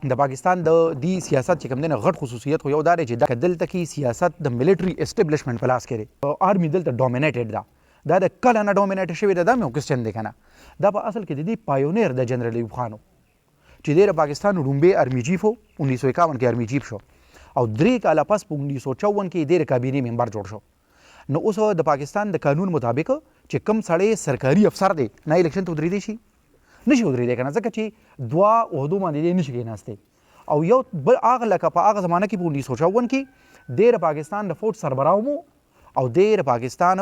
د پاکستان د دې سیاست چې کوم دی نه غټ خصوصیت خو یو دا دی چې دلته کې سیاست د ملټري اسټابلیشمنټ په لاس کې دی. آرمي دلته ډومینیټډ ده، دا د کله نه ډومینیټ شوې ده. دا مې یو کوېسچن دی که نه، دا په اصل کې د دې پایونیر د جنرال ایوب خان و چې دی د پاکستان لومړی آرمي چیف و، 1951 کې آرمي چیف شو او 3 کاله پس په 1954 کې دی د کابینې ممبر جوړ شو. نو اوس د پاکستان د قانون مطابق چې کوم سړی سرکاري افسر دی نه الیکشن ته ودرېدی شي، نشي ودرېدی که نه، ځکه چې 2 عهدو باندې دی نشي کېناستی. او یو بل هغه لکه په هغه زمانه کې په 1954 کې دی د پاکستان د فوج سربراو مو او دی د پاکستان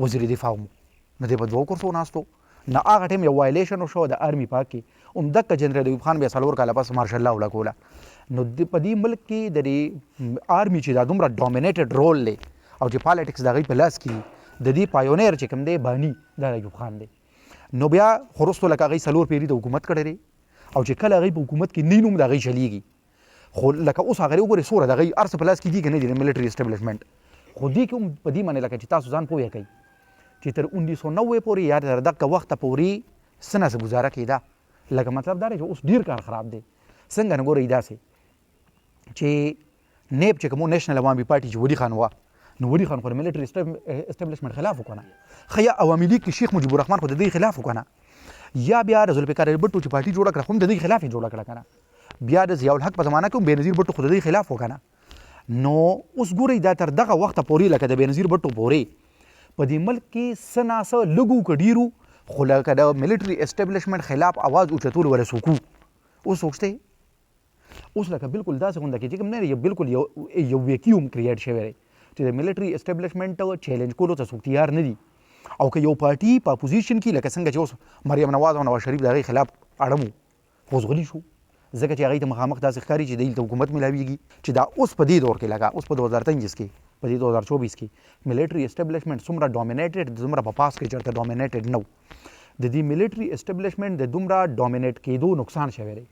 وزیر دفاع مو، نو دی په 2 کرسو ناستو. نه هغه ټایم یو وایلیشن وشو د آرمي پاک کې، همدغه جنرال ایوب خان بیا 4 کاله پس مارشل لا ولاکوله. نو په دې ملک کې د دې آرمي چې دا دومره ډومینیټډ رول دی او چې پالیټکس د هغوی په لاس کې د دې پایونیر چې کوم دی بانی دا ایوب خان دی. نو بیا خو وروستو لکه هغوی 4 پیري د حکومت کړی دی او چې کله هغوی په حکومت کې نه نوم د هغوی چلیږي. خو لکه اوس هغه وګورئ څومره د هغوی هر څه په لاس کې دي که نه دي د ملټري اسټابلیشمنټ. خو دې کې هم په دې باندې لکه چې تاسو ځان پوهه کوئ چې تر 1990 پورې یا تر دغه وخته پورې څه نه څه ګزاره کېده. لکه مطلب دا دی چې اوس ډېر کار خراب دی. څنګه نه ګورئ داسې چې نیب چې کوم نیشنل عوامي پارټي چې ولی خان وه، نو ولی خان خو د ملټري اسټابلیشمنټ خلاف وکړه. ښه یا عوامي لیګ کې شیخ مجیب الرحمن خو د دې خلاف وکړه، یا بیا د ذوالفقار علي بټو چې پارټي جوړه کړه خو هم د دې خلاف یې جوړه کړه که نه، بیا د ضیاء الحق په زمانه کې هم بېنظیر بټو خو د دې خلاف وکړه. نو اوس ګورئ دا تر دغه وخته پورې لکه د بېنظیر بټو پورې په دې ملک کې څه ناڅه لږو که ډېرو خو لکه د ملټري اسټابلیشمنټ خلاف آواز اوچتولو ولا څوک اوس څوک شته. اوس لکه بالکل داسې غونډه کې چې کوم نه دی، بالکل یو ویکیوم کریټ شوی دی چې د ملټري اسټابلیشمنټ چیلنج کولو ته څوک تیار نه دي. او که یو پارټي په اپوزیشن کې لکه څنګه چې اوس مریم نواز او نواز شریف د هغې خلاف اړم وو خو غلي شو، ځکه چې هغوی ته مخامخ داسې ښکاري چې دلته حکومت میلاویږي چې دا اوس په دې دور کې لکه اوس په 2023 کې په دې 2024 کې ملټري اسټابلیشمنټ څومره ډومینیټډ دومره په پاس کې چېرته ډومینیټډ نه و. د دې ملټري اسټابلیشمنټ د دومره ډومینیټ کېدو نقصان شوی دی.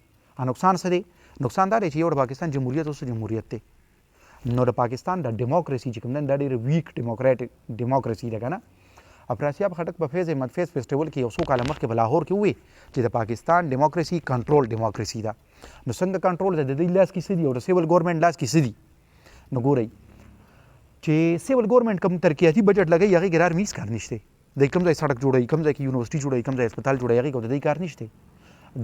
نقصان څه دی؟ نقصان دا دی چې یو د پاکستان جمهوریت اوس جمهوریت دی، نو د پاکستان د ډیموکراسي چې کوم دی دا ډېره ویک ډیموکراسي ده که نه. افراسیاب خټک په فیض احمد فیض فیسټیول کې یو څو کاله مخکې په لاهور کې وویل چې د پاکستان ډیموکراسي کنټرول ډیموکراسي ده. نو څنګه کنټرول ده؟ د دوی لاس کې څه دي او د سیول ګورنمنټ لاس کې څه دي؟ نو ګورئ چې سیول ګورنمنټ کوم ترقیاتي بجټ لګوي هغې کې رار میز کار نشته، دی کوم ځای سړک جوړوي، کوم ځای کې یونیورسټي جوړوي، کوم ځای هسپتال جوړوي، هغې کې د دوی کار نشته.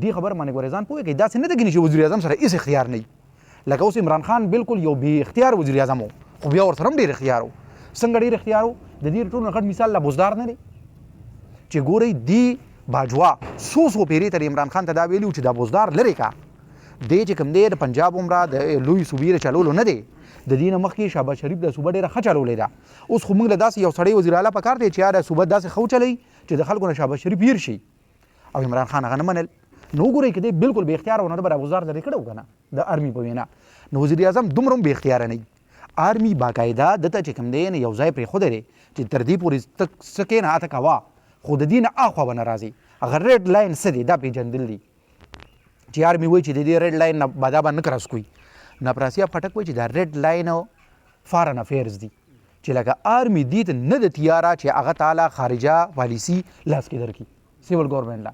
دې خبره باندې ګورئ ځان پوهېږئ داسې نه ده ګینې چې وزیر اعظم سره هېڅ اختیار نه وي. لکه اوس عمران خان بالکل یو بې اختیار وزیر اعظم و خو بیا ورسره هم ډېر اختیار و. څنګه ډېر اختیار و؟ د دې ټولو نه غټ مثال لا بزدار نه دی چې ګورئ دې باجوا څو پیرې تر عمران خان ته دا ویلي و چې دا بزدار لرې کا، دی چې کوم دی د پنجاب عمره د لوی صوبې د چلولو نه دی، د دې نه مخکې شهباز شریف د صوبه ډېره ښه چلولې ده. اوس خو موږ له داسې یو سړی وزیر اعلی پکار دی چې دا صوبه داسې ښه وچلوي چې د خلکو نه شهباز شریف هېر شي، او عمران خان هغه نه منل. نو وګورئ که دی بالکل بې اختیاره ونه ده به ابوزار لرې کړی و که نه د آرمي په وینا. نو وزیر اعظم دومره هم بې اختیاره نه وي. آرمي باقاعده دته چې کوم دی یو ځای پرېښودی دی چې تر دې پورې ته څه کښېنه هته کوه، خو د دې نه اخوا به نه راځي. هغه ریډ لاین څه دی دا پېژندل دي چې آرمي وایي چې د دې ریډ لاین نه به دا به نه کراس کوي. نو افراسیاب خټک وایي چې دا ریډ لاین فارن افیرز دي چې لکه آرمي دې ته نه ده تیاره چې هغه تعالی خارجه پالیسي لاس کې درکړي سیول ګورنمنټ لا.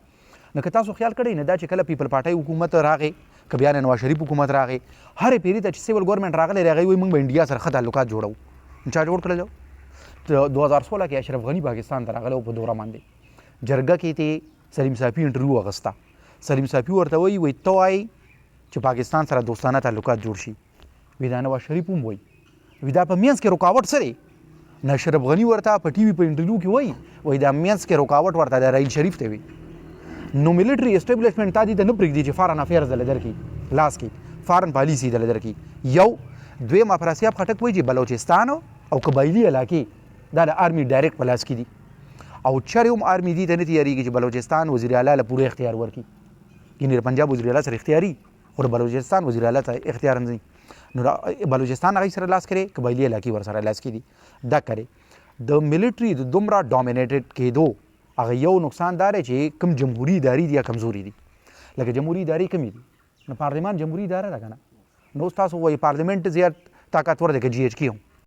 نو که تاسو خیال کړئ نه دا چې کله پیپل پارټۍ حکومت راغې که بیا نواز شریف حکومت راغې، هرې پیري ته چې سیول ګورنمنټ راغلی دی هغوی وایي موږ به انډیا سره ښه تعلقات جوړوو. چا جوړ کړل؟ 2016 کې اشرف غني پاکستان ته راغلی و په دوره باندې، جرګه کې ته سلیم صافي انټرویو اخیسته. سلیم صافي ورته وایي ته وایي چې پاکستان سره دوستانه تعلقات جوړ شي، وایي دا نواز شریف هم وایي، وایي دا په منځ کې رکاوټ څه دی؟ نه اشرف غني ورته په ټي وي په انټرویو کې وایي دا منځ کې رکاوټ ورته د راحیل شریف ته وي. نو ملټري اسټابلیشمنټ تا دې ته نه پرېږدي چې فارن افیرز دله درکړي لاس کې، فارن پالیسي دله درکړي. یو دویم افراسیاب خټک وایي چې بلوچستان او قبایلي علاقې دا د آرمي ډایرکټ په لاس کې دي، او چرې هم آرمي دې ته نه تیارېږي چې بلوچستان وزیر اعلی له پوره اختیار ورکړي. یعنې د پنجاب وزیر اعلی سره اختیاري خو د بلوچستان وزیر اعلی ته اختیار نه دی. نو بلوچستان هغوی سره لاس کړی، قبایلي علاقې ورسره لاس کې دي. دا کړی د ملټري د دومره ډومینیټډ کېدو هغه یو نقصان دا دی چې کوم جمهوري ادارې دي یا کمزوري دي. لکه جمهوري ادارې کومې دي؟ نو پارلمان جمهوري اداره ده که نه. نو اوس تاسو وایي پارلمنټ زیات طاقتور دی که جي ایچ کې هم